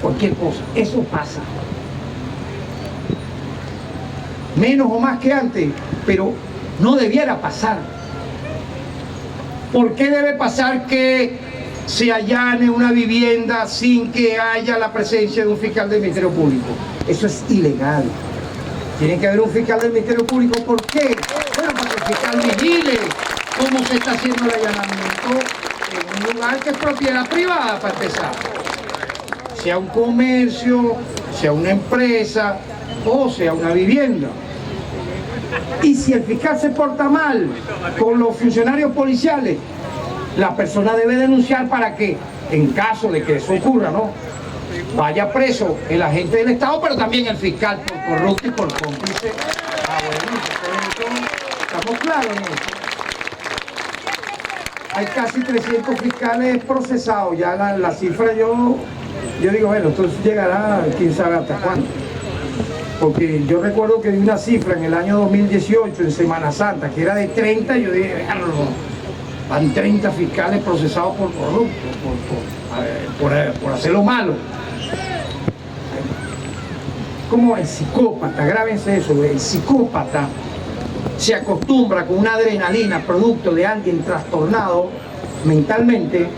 E: cualquier cosa. Eso pasa. Menos o más que antes, pero no debiera pasar. ¿Por qué debe pasar que se allane una vivienda sin que haya la presencia de un fiscal del Ministerio Público? Eso es ilegal. Tiene que haber un fiscal del Ministerio Público. ¿Por qué? Bueno, para que el fiscal vigile cómo se está haciendo el allanamiento en un lugar que es propiedad privada, para empezar. Sea un comercio, sea una empresa o sea una vivienda. Y si el fiscal se porta mal con los funcionarios policiales, la persona debe denunciar para que, en caso de que eso ocurra, ¿no?, vaya preso el agente del Estado, pero también el fiscal por corrupto y por cómplice. Bueno, estamos claros, ¿no? Hay casi 300 fiscales procesados, ya la cifra yo digo, bueno, entonces llegará quién sabe hasta cuándo. Porque yo recuerdo que di una cifra en el año 2018, en Semana Santa, que era de 30, y yo dije, van 30 fiscales procesados por corrupto, por hacer lo malo. Como el psicópata, grábense eso, el psicópata se acostumbra con una adrenalina producto de alguien trastornado mentalmente,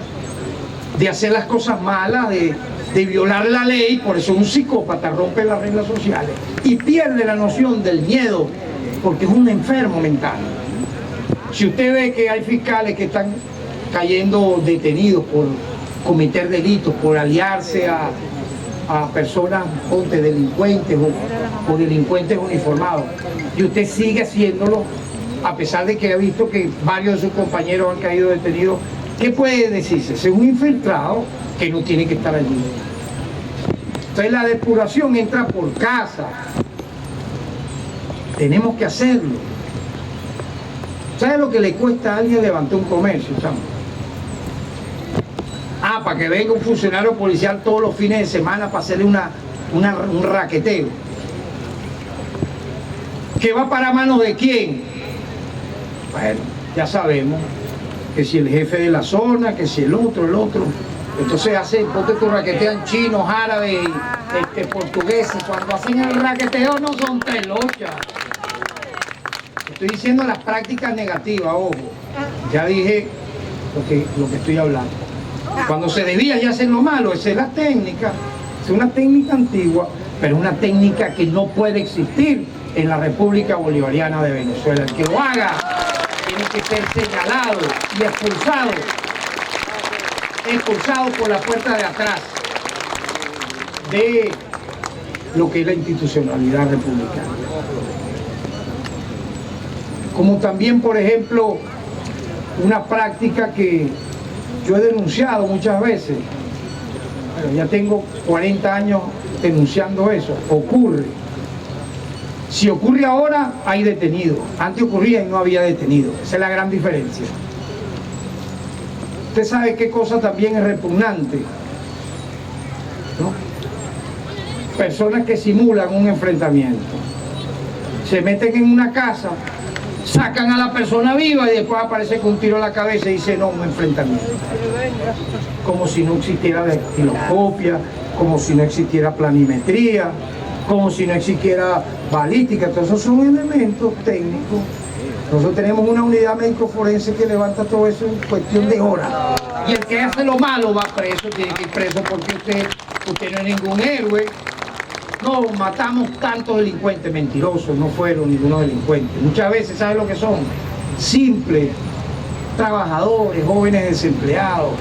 E: de hacer las cosas malas, de violar la ley. Por eso un psicópata rompe las reglas sociales y pierde la noción del miedo, porque es un enfermo mental. Si usted ve que hay fiscales que están cayendo detenidos por cometer delitos, por aliarse a personas delincuentes o delincuentes uniformados, y usted sigue haciéndolo a pesar de que ha visto que varios de sus compañeros han caído detenidos, ¿qué puede decirse? Es un infiltrado que no tiene que estar allí. Entonces la depuración entra por casa. Tenemos que hacerlo. ¿Sabe lo que le cuesta a alguien levantar un comercio, chamo? Para que venga un funcionario policial todos los fines de semana para hacerle un raqueteo. ¿Que va para manos de quién? Bueno, ya sabemos que si el jefe de la zona, que si el otro. Entonces ponte tu raquetean chinos, árabes, portugueses. Cuando hacen el raqueteo no son pelochas. Estoy diciendo las prácticas negativas, ojo. Ya dije lo que estoy hablando. Cuando se debía ya hacer lo malo, esa es la técnica. Es una técnica antigua, pero una técnica que no puede existir en la República Bolivariana de Venezuela. El que lo haga tiene que ser señalado y expulsado por la puerta de atrás de lo que es la institucionalidad republicana. Como también, por ejemplo, una práctica que yo he denunciado muchas veces, bueno, ya tengo 40 años denunciando eso, ocurre. Si ocurre ahora, hay detenido. Antes ocurría y no había detenido. Esa es la gran diferencia. Usted sabe qué cosa también es repugnante, ¿no? Personas que simulan un enfrentamiento. Se meten en una casa, sacan a la persona viva y después aparece con un tiro a la cabeza y dice, no, un enfrentamiento. Como si no existiera dactiloscopia, como si no existiera planimetría, como si no existiera balística. Todos esos son elementos técnicos. Nosotros tenemos una unidad médico-forense que levanta todo eso en cuestión de horas. Y el que hace lo malo va preso, tiene que ir preso porque usted no es ningún héroe. No, matamos tantos delincuentes mentirosos, no fueron ningunos delincuentes. Muchas veces, ¿saben lo que son? Simples trabajadores, jóvenes desempleados.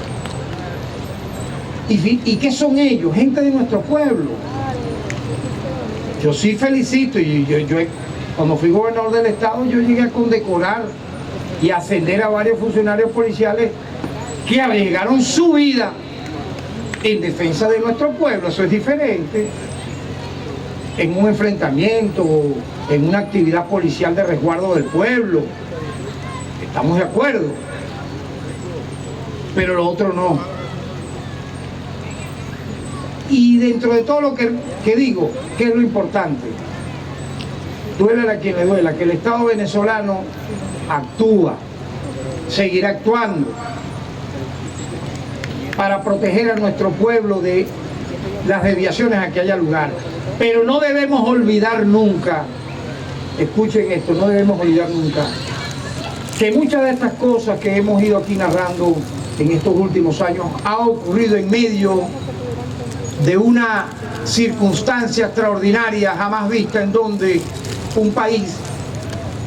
E: ¿Y qué son ellos? Gente de nuestro pueblo. Yo sí felicito, y yo cuando fui gobernador del estado, yo llegué a condecorar y ascender a varios funcionarios policiales que arriesgaron su vida en defensa de nuestro pueblo. Eso es diferente. En un enfrentamiento, en una actividad policial de resguardo del pueblo. Estamos de acuerdo. Pero lo otro no. Y dentro de todo lo que digo, ¿qué es lo importante? Duela a quien le duela, que el Estado venezolano actúa, seguirá actuando para proteger a nuestro pueblo de las desviaciones a que haya lugar. Pero no debemos olvidar nunca, escuchen esto, no debemos olvidar nunca, que muchas de estas cosas que hemos ido aquí narrando en estos últimos años ha ocurrido en medio de una circunstancia extraordinaria jamás vista, en donde un país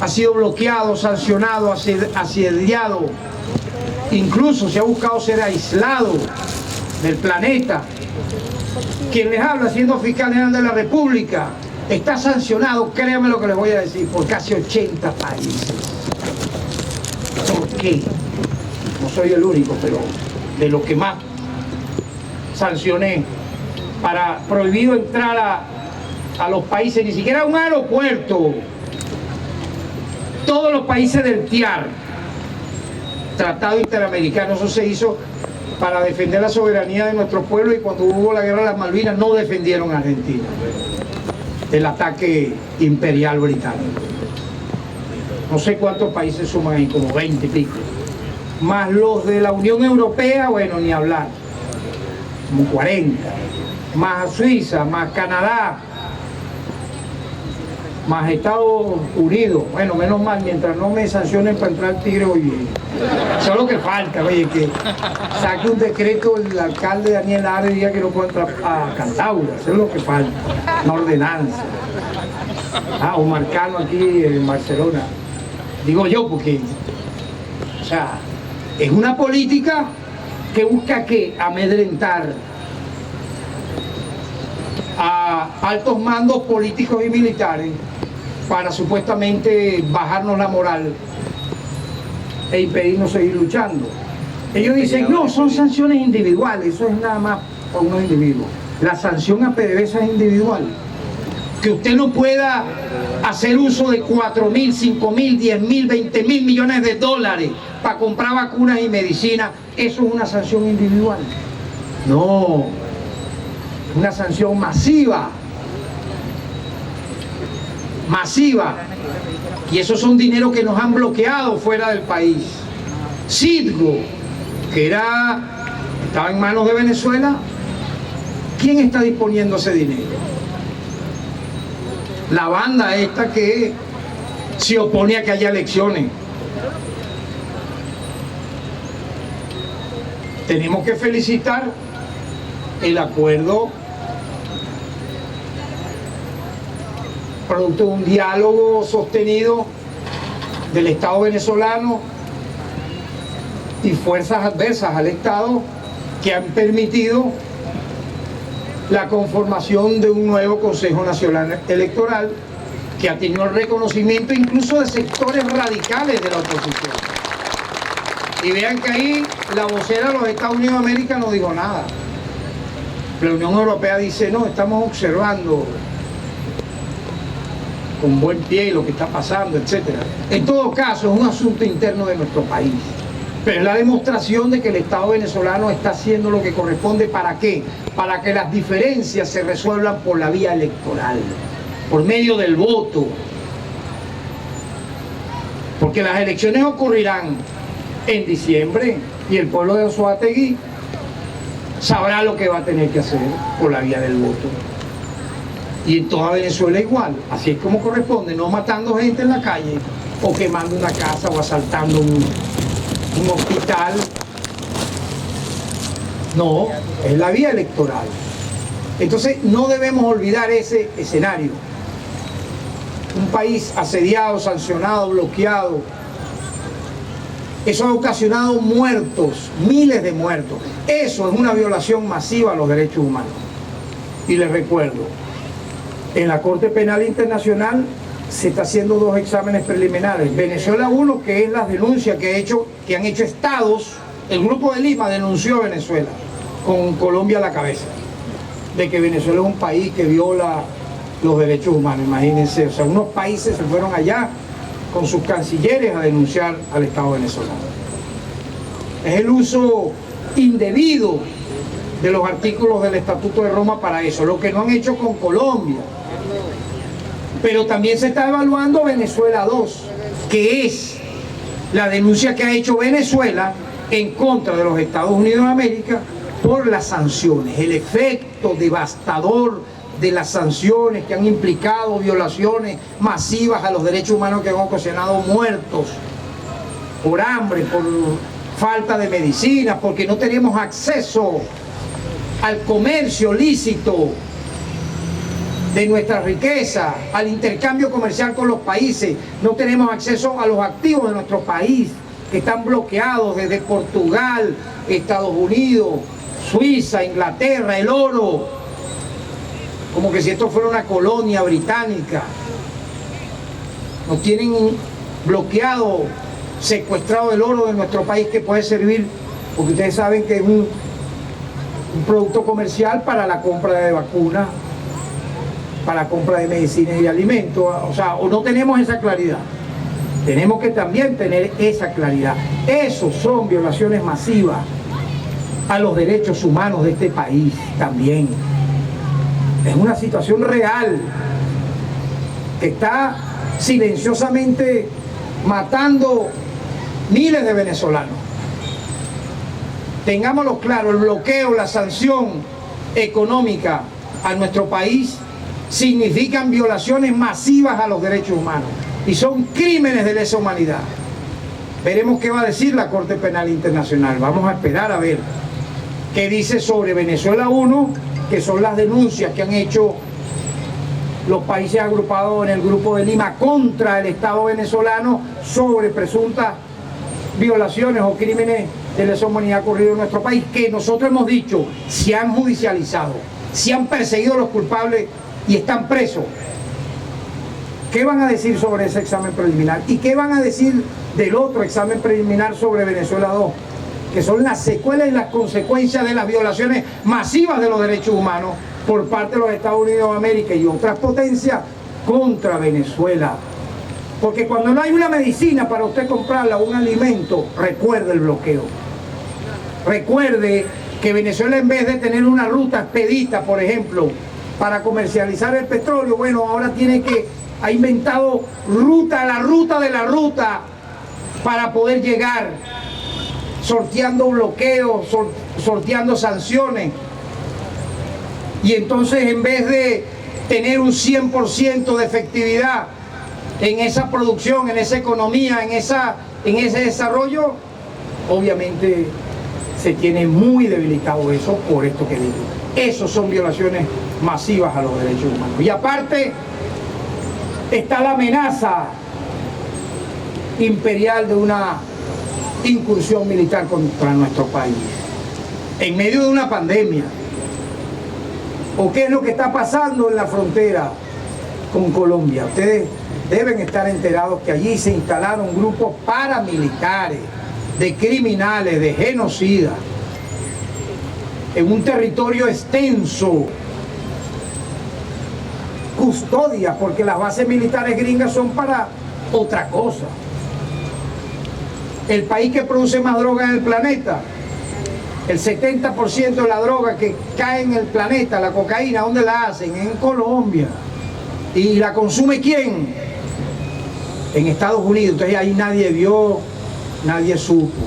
E: ha sido bloqueado, sancionado, asediado, incluso se ha buscado ser aislado del planeta. Quien les habla, siendo fiscal general de la República, está sancionado, créanme lo que les voy a decir, por casi 80 países. ¿Por qué? No soy el único, pero de los que más sancioné, para prohibido entrar a los países, ni siquiera a un aeropuerto. Todos los países del TIAR, Tratado Interamericano, eso se hizo para defender la soberanía de nuestro pueblo, y cuando hubo la guerra de las Malvinas no defendieron a Argentina del ataque imperial británico. No sé cuántos países suman ahí, como 20 y pico. Más los de la Unión Europea, bueno, ni hablar, como 40. Más Suiza, más Canadá, más Estados Unidos. Bueno, menos mal, mientras no me sancionen para entrar al Tigre, hoy bien. Eso es lo que falta, oye, que saque un decreto el alcalde Daniel Ares y diga que no puede entrar a Cantaura. Eso es lo que falta, una ordenanza. O Marcano aquí en Barcelona. Digo yo, porque, o sea, es una política que busca que amedrentar a altos mandos políticos y militares para supuestamente bajarnos la moral e impedirnos seguir luchando. Ellos dicen, no, son sanciones individuales, eso es nada más para unos individuos. La sanción a PDVSA es individual. Que usted no pueda hacer uso de 4.000, 5.000, 10.000, 20.000 millones de dólares para comprar vacunas y medicinas, eso es una sanción individual. No, una sanción masiva. Masiva. Y esos son dineros que nos han bloqueado fuera del país. Citgo, que estaba en manos de Venezuela, ¿quién está disponiendo ese dinero? La banda esta que se opone a que haya elecciones. Tenemos que felicitar el acuerdo producto de un diálogo sostenido del Estado venezolano y fuerzas adversas al Estado que han permitido la conformación de un nuevo Consejo Nacional Electoral que ha tenido el reconocimiento incluso de sectores radicales de la oposición. Y vean que ahí la vocera de los Estados Unidos de América no dijo nada. La Unión Europea dice, no, estamos observando con buen pie lo que está pasando, etc. En todo caso, es un asunto interno de nuestro país. Pero es la demostración de que el Estado venezolano está haciendo lo que corresponde. ¿Para qué? Para que las diferencias se resuelvan por la vía electoral, por medio del voto. Porque las elecciones ocurrirán en diciembre y el pueblo de Anzoátegui sabrá lo que va a tener que hacer por la vía del voto. Y en toda Venezuela igual, así es como corresponde, no matando gente en la calle o quemando una casa o asaltando un hospital. No, es la vía electoral. Entonces no debemos olvidar ese escenario. Un país asediado, sancionado, bloqueado. Eso ha ocasionado muertos, miles de muertos. Eso es una violación masiva a los derechos humanos. Y les recuerdo, en la Corte Penal Internacional se está haciendo 2 exámenes preliminares. Venezuela 1, que es las denuncias que han hecho estados. El Grupo de Lima denunció a Venezuela, con Colombia a la cabeza, de que Venezuela es un país que viola los derechos humanos. Imagínense, o sea, unos países se fueron allá con sus cancilleres a denunciar al Estado venezolano. Es el uso indebido de los artículos del Estatuto de Roma para eso, lo que no han hecho con Colombia. Pero también se está evaluando Venezuela 2, que es la denuncia que ha hecho Venezuela en contra de los Estados Unidos de América por las sanciones, el efecto devastador de las sanciones que han implicado violaciones masivas a los derechos humanos, que han ocasionado muertos por hambre, por falta de medicinas, porque no tenemos acceso al comercio lícito de nuestra riqueza, al intercambio comercial con los países. No tenemos acceso a los activos de nuestro país, que están bloqueados desde Portugal, Estados Unidos, Suiza, Inglaterra, el oro, como que si esto fuera una colonia británica. Nos tienen bloqueado, secuestrado el oro de nuestro país, que puede servir, porque ustedes saben que es un producto comercial para la compra de vacunas, para la compra de medicinas y alimentos. O sea, o no tenemos esa claridad. Tenemos que también tener esa claridad. Eso son violaciones masivas a los derechos humanos de este país también. Es una situación real que está silenciosamente matando miles de venezolanos. Tengámoslo claro, el bloqueo, la sanción económica a nuestro país significan violaciones masivas a los derechos humanos y son crímenes de lesa humanidad. Veremos qué va a decir la Corte Penal Internacional. Vamos a esperar a ver qué dice sobre Venezuela 1, que son las denuncias que han hecho los países agrupados en el Grupo de Lima contra el Estado venezolano sobre presuntas violaciones o crímenes de lesa humanidad ocurridos en nuestro país, que nosotros hemos dicho se han judicializado, se han perseguido a los culpables y están presos. ¿Qué van a decir sobre ese examen preliminar? ¿Y qué van a decir del otro examen preliminar sobre Venezuela 2? Que son las secuelas y las consecuencias de las violaciones masivas de los derechos humanos por parte de los Estados Unidos de América y otras potencias contra Venezuela. Porque cuando no hay una medicina para usted comprarla, un alimento, recuerde el bloqueo. Recuerde que Venezuela, en vez de tener una ruta expedita, por ejemplo, para comercializar el petróleo, bueno, ahora ha inventado la ruta de la ruta para poder llegar, sorteando bloqueos, sorteando sanciones. Y entonces, en vez de tener un 100% de efectividad en esa producción, en esa economía, en ese desarrollo, obviamente se tiene muy debilitado eso por esto que digo. Esos son violaciones masivas a los derechos humanos. Y aparte está la amenaza imperial de una incursión militar contra nuestro país en medio de una pandemia. ¿O qué es lo que está pasando en la frontera con Colombia? Ustedes deben estar enterados que allí se instalaron grupos paramilitares, de criminales, de genocidas, en un territorio extenso, custodia, porque las bases militares gringas son para otra cosa. El país que produce más droga en el planeta, el 70% de la droga que cae en el planeta, la cocaína, ¿dónde la hacen? En Colombia. ¿Y la consume quién? En Estados Unidos. Entonces ahí nadie vio, nadie supo.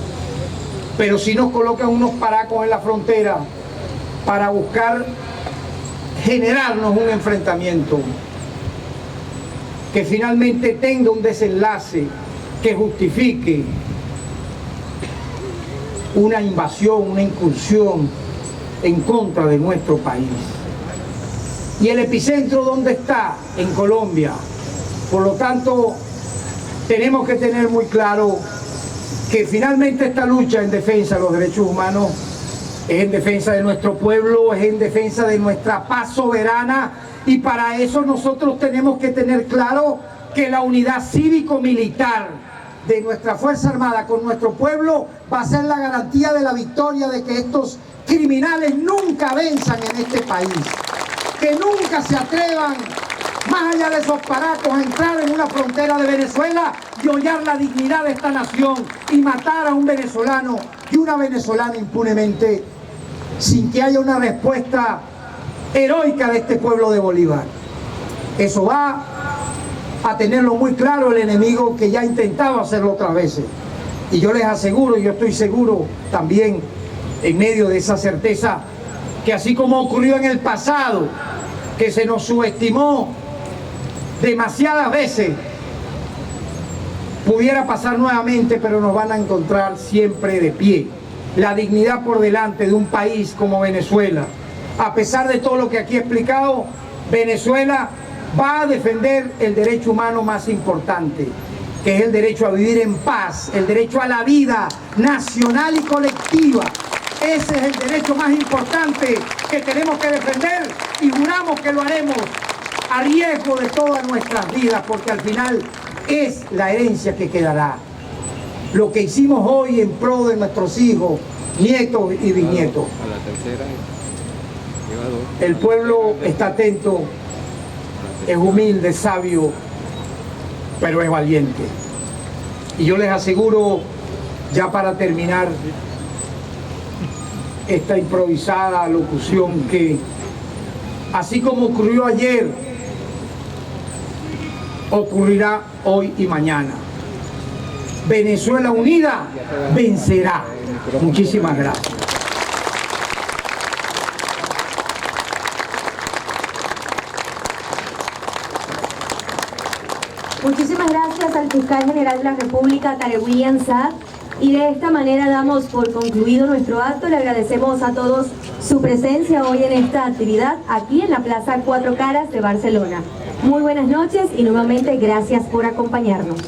E: Pero sí nos colocan unos paracos en la frontera para buscar generarnos un enfrentamiento que finalmente tenga un desenlace que justifique una invasión, una incursión en contra de nuestro país. ¿Y el epicentro dónde está? En Colombia. Por lo tanto, tenemos que tener muy claro que finalmente esta lucha en defensa de los derechos humanos es en defensa de nuestro pueblo, es en defensa de nuestra paz soberana, y para eso nosotros tenemos que tener claro que la unidad cívico-militar de nuestra Fuerza Armada con nuestro pueblo va a ser la garantía de la victoria, de que estos criminales nunca venzan en este país, que nunca se atrevan, más allá de esos paracos, a entrar en una frontera de Venezuela y hollar la dignidad de esta nación y matar a un venezolano y una venezolana impunemente, sin que haya una respuesta heroica de este pueblo de Bolívar. Eso va a tenerlo muy claro el enemigo, que ya ha intentado hacerlo otras veces. Y yo les aseguro, y yo estoy seguro también, en medio de esa certeza, que así como ocurrió en el pasado, que se nos subestimó demasiadas veces, pudiera pasar nuevamente, pero nos van a encontrar siempre de pie. La dignidad por delante de un país como Venezuela. A pesar de todo lo que aquí he explicado, Venezuela va a defender el derecho humano más importante, que es el derecho a vivir en paz, el derecho a la vida nacional y colectiva. Ese es el derecho más importante que tenemos que defender y juramos que lo haremos a riesgo de todas nuestras vidas, porque al final es la herencia que quedará. Lo que hicimos hoy en pro de nuestros hijos, nietos y bisnietos. El pueblo está atento, es humilde, sabio, pero es valiente. Y yo les aseguro, ya para terminar esta improvisada locución, que así como ocurrió ayer, ocurrirá hoy y mañana. Venezuela unida vencerá. Muchísimas gracias.
C: Muchísimas gracias al Fiscal General de la República, Tarek William Saad. Y de esta manera damos por concluido nuestro acto. Le agradecemos a todos su presencia hoy en esta actividad aquí en la Plaza Cuatro Caras de Barcelona. Muy buenas noches y nuevamente gracias por acompañarnos.